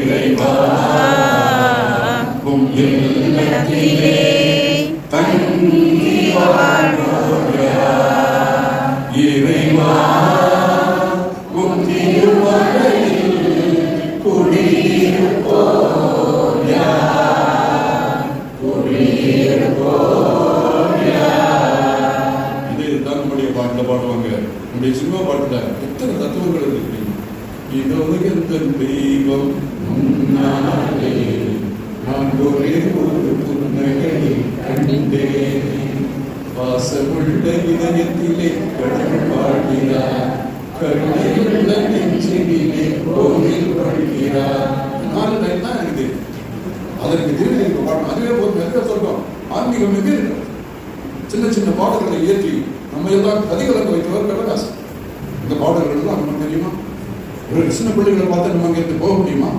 இறைவா உம் இல்லத்திலே தங்கி வாழ்வோயா இறைவா உம் திருமலையில் குடியிருப்போயா குடியிருப்போயா. இதுதான் நம்முடைய பாட்டில் பாடுவாங்க. நம்முடைய சினிமா பாட்டுல எத்தனை தத்துவங்கள் இருக்கு. இதோ எந்த தெய்வம் முன்னாலே நான் ஒரே ஒரு புன்னகை கண்டேன். வாசமுள்ள இதயத்திலே கடவுள் வாழ்கிறார், கருணையுள்ள நெஞ்சினிலே கோவில் வாழ்கிறார். நாலு லைன் தான் இருக்குது. அதற்கு திருநெல்வேலி பாடம் அதுவே போது நிறைய சொல்றோம். ஆன்மீகம் மிக சின்ன சின்ன பாடல்களை ஏற்றி நம்ம எல்லாம் கதிகலக்க வைத்தவர் கண்ணதாசன். இந்த பாடல்கள் எல்லாம் நமக்கு தெரியுமா? ஒரு சின்ன பிள்ளைகளை பார்த்து நம்ம அங்கிருந்து போக முடியுமா?